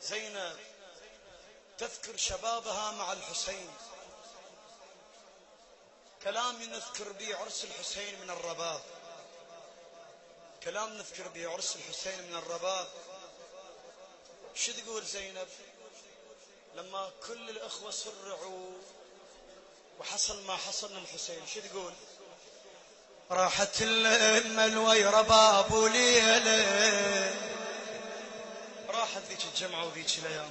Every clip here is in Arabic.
زينب تذكر شبابها مع الحسين، كلام نذكر به عرس الحسين من الرباب، كلام نذكر به عرس الحسين من الرباب. شو تقول زينب لما كل الأخوة صرعوا وحصل ما حصل للحسين؟ شو تقول؟ راحت الملوى رباب وليلة، راحت ذيك الجمعة وذيك الأيام،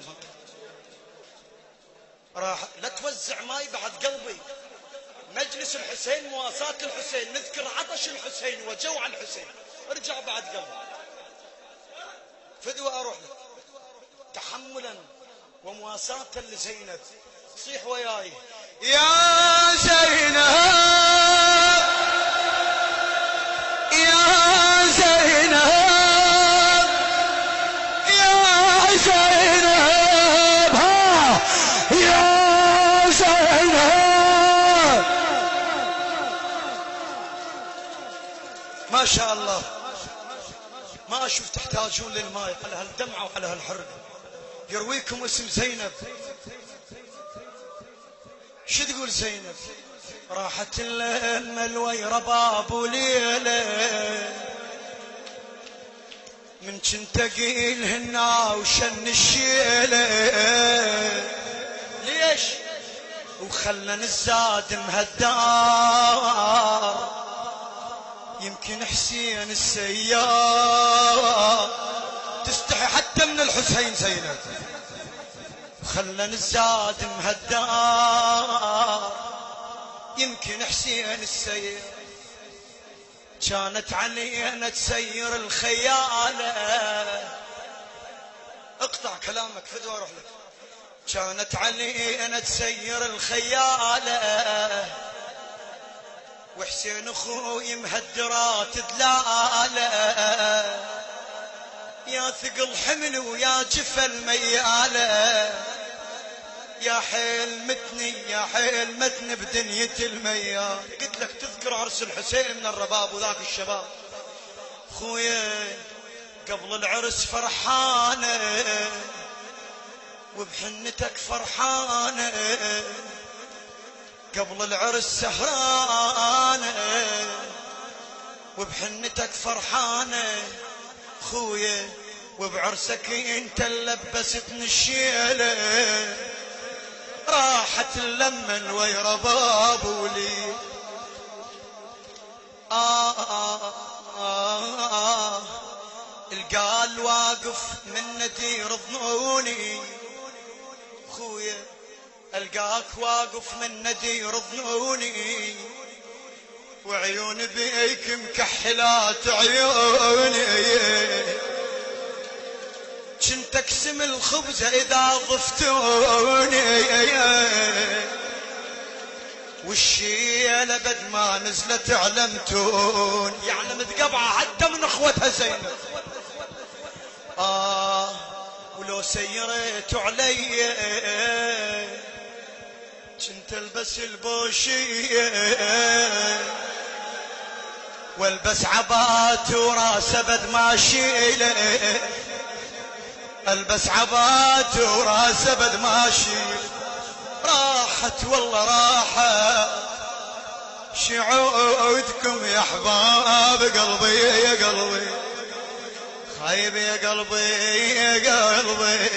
راح لا توزع ماي بعد قلبي. مجلس الحسين، مواساة الحسين، نذكر عطش الحسين وجوع الحسين، ارجع بعد قلبي فدوى اروح لك تحملا ومواساة لزينب. صيح وياي يا زينب يا زينب يا زينب ها يا زينب. ما شاء الله ما أشوف تحتاجون للماء على هالدمعة وعلى هالحرقة، يرويكم اسم زينب. شو تقول زينب؟ راحت الملوى رباب وليلة، من كنت اقيلهن وشن الشيلة، ليش؟ وخلنا الزاد مهدار، يمكن حسين السيار تستحي حتى من الحسين زينب. خلنا الزاد مهدار، يمكن حسين السيار. كانت علينا تسير الخيالة، اقطع كلامك فدوى اروح لك. كانت علينا تسير الخيالة، وحسين اخوي مهدرات دلالة، يا ثقل حمل ويا جفل ميالة، يا حيل متني يا حيل متني بدنية الميال. قلت لك تذكر عرس الحسين من الرباب وذاك الشباب. خويا قبل العرس فرحانة وبحنتك فرحانة، قبل العرس سهرانة وبحنتك فرحانة خويا، وبعرسك انت لبستني الشيلة. راحت اللمن ويا باب ولي القال واقف من ندير ظنوني خويا، القاك واقف من ندير ظنوني، وعيون بيك مكحلات عيوني، كنت اقسم الخبز اذا ضفتوني، والشيلة بد ما نزلت علمتون، يعني متقبعة حتى من اخوتها زينب. ولو سيرت علي كنت البس البوشية، والبس عبات وراسه بد ما شيله، البس عبات وراسه بد ما شيله. راحت والله راحت شعودكم يا احباب قلبي يا قلبي، خايب يا قلبي يا قلبي،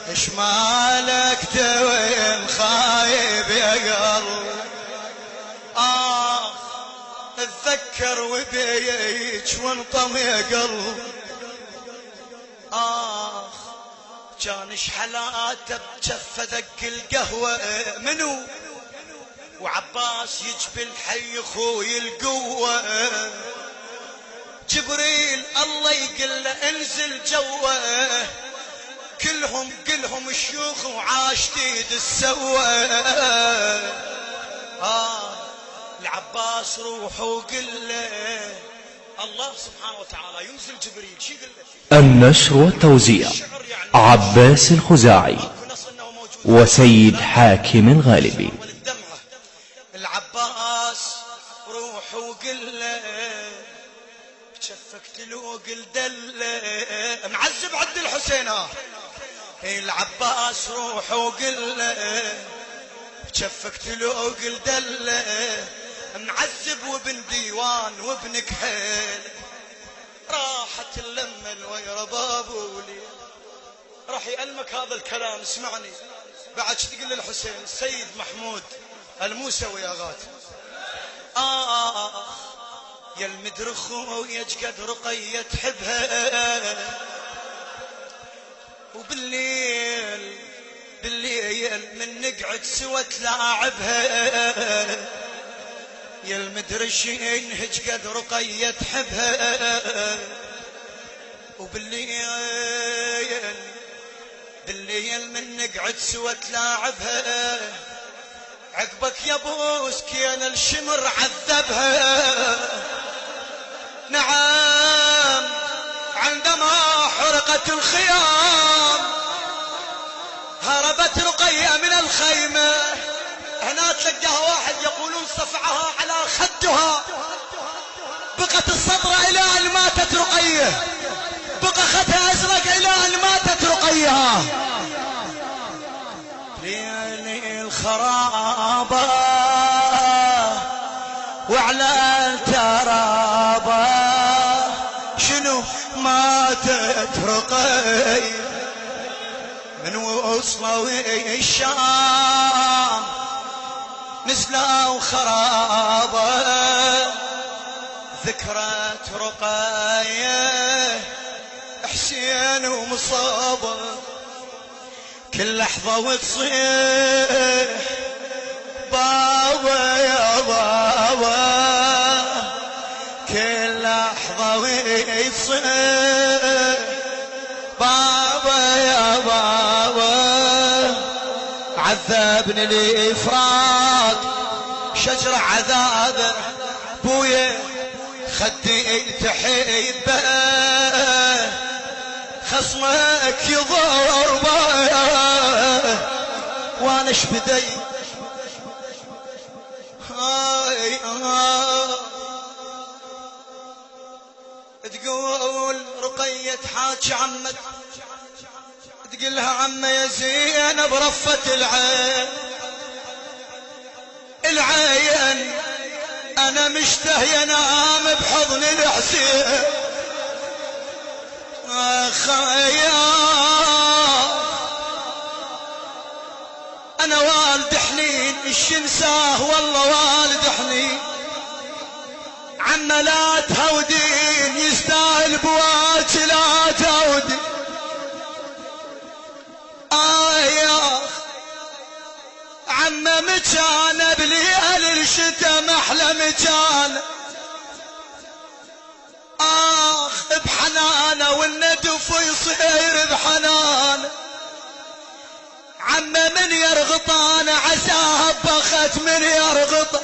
ايش مالك توين خايب يا قلبي. اتذكر وبيك وانطم يا قلبي، كان شحلاته بجفه ذق القهوه منو، وعباس يجبي الحي اخوي القوه، جبريل الله يقل له انزل جوه، كلهم شيوخ وعاش تيد السوى. العباس روح وقل له الله سبحانه وتعالى ينزل جبريل. شي قل له؟ النشر والتوزيع عباس الخزاعي وسيد حاكم الغالبي. العباس روح وقل له شفك تلوق الدله، معذب عبد الحسين العباس روح وقل له شفكت له وقل دله معذب وابن ديوان وابن كحيل راحت اللمه الويره بابولي راح يألمك هذا الكلام. اسمعني بعد تقول للحسين السيد محمود الموسوي يا غاتي يا المدرخ وياك قد رقية تحبها وبالليل من نقعد سوا تلاعبها يا المدرشين هج قد رقية تحبها وبالليل من نقعد سوا تلاعبها عقبك يا ابو سكين الشمر عذبها. نعم عندما حرقت الخيام هربت رقية من الخيمة هنا تلقاها واحد يقولون صفعها على خدها بقت الصدرة إلى أن ماتت رقية بقى خدها أزرق إلى أن ماتت رقية. ليالي الخرابة وعلى الترابة شنو ماتت رقية من وصلوا الشام نزلوا خرابة ذكرت رقية حسين ومصابة كل لحظة وتصيح بابا يا بابا كل لحظة وتصيح بابا يا بابا عذبني الإفراط شجرة عذابه بويا خدي تحبه خصمك يضربه وانا ايش بدي تقول رقية حاج عمك تقلها عمه يا زينب رفت العين انا مشتهي انام بحضن الحسين انا والد حنين ايش انساه والله والد حنين عم لا تهودين يستاهل بواج لا تهودين يا عم مجانا بليل الشتا محلى مجانا بحنانه والندف يصير بحنانه عم من يرغطانا عساها بخت من يرغط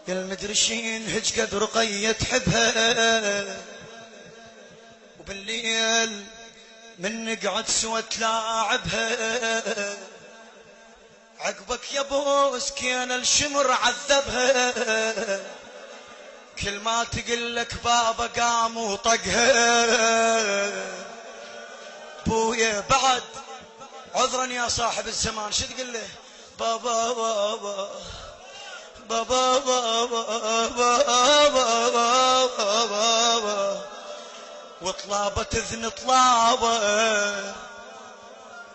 يا المدرشين هج قد رقية تحبها وبالليل من نقعد سوا تلاعبها عقبك يا ابو سكين الشمر عذبها كل ما تقلك بابا قام وطقها بويا بعد عذرا يا صاحب الزمان شو تقول له بابا بابا بابا بابا بابا بابا وطلابت اذن طلابه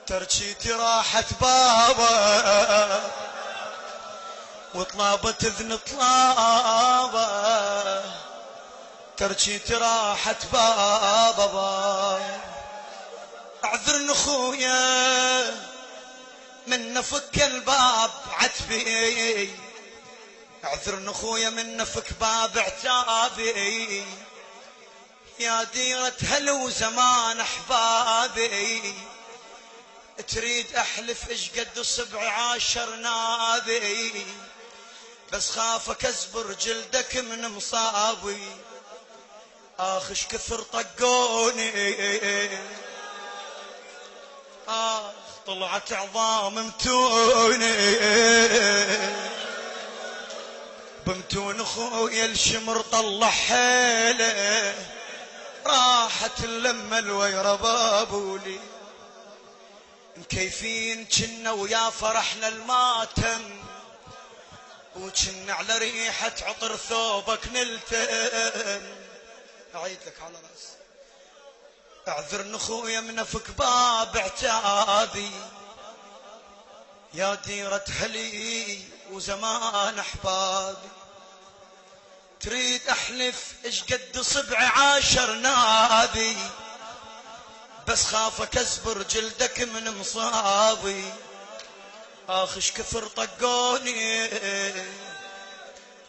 ترجيتي راحت بابا وطلابت اذن طلابه ترجيتي راحت بابا اعذرن اخويا من نفك الباب عتبي اعذرن اخويا من نفك باب عتابي يا ديرة هلو زمان احبابي تريد احلف ايش قد 17 نابي بس خافك ازبر جلدك من مصابي اخش كثر طقوني طلعت عظام متوني بمتون اخويا الشمر طلع حيله راحت اللمة الويرة بابولي مكيفين كنا ويا فرحنا الماتم وكنا على ريحة عطر ثوبك نلتم. أعيد لك على رأس اعذرني خويا منفك باب عتابي يا ديرة هلي وزمان أحبابي تريد أحلف إيش قد صبعي 10 نادي بس خافك أزبر جلدك من مصابي آخش كثر طقوني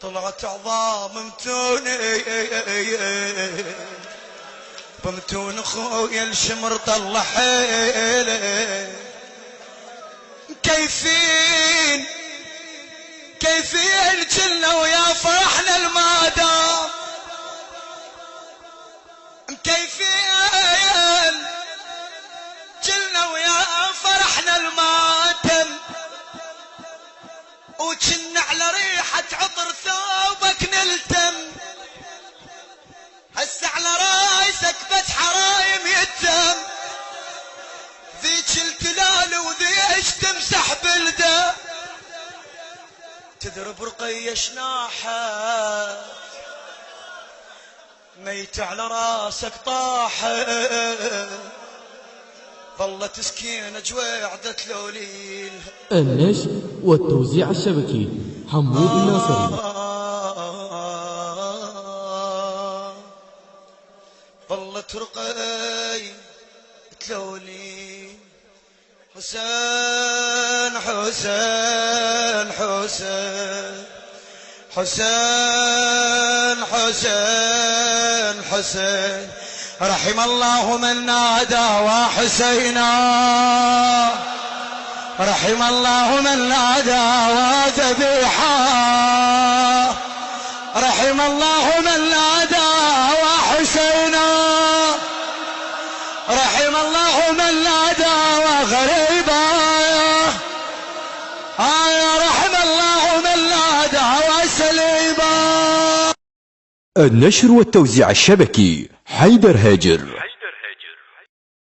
طلعت عظام متوني بمتون خويا الشمر طلع حيله كيفين جلنا ويا فرحنا المادام كيفين جلنا ويا فرحنا الماتم وكنا على ريحة عطر ثوبك نلتم هسه على رايسك بس حرايم يتم ذيك التلال وذيش تمسح بلده تضرب رقية شناحة ميت على راسك طاحة ظلت سكينة جويعدة لوليل. النشر والتوزيع الشبكي حمود الناصري. ظلت رقي تلولي حسين حسين حسين حسين حسين حسين رحم الله من نادى وحسينا رحم الله من نادى وذبيحا رحم الله من نادى وحسينا رحم الله من نادى وغريبا رحم الله من نادى وسليبا. النشر والتوزيع الشبكي حيدر هاجر.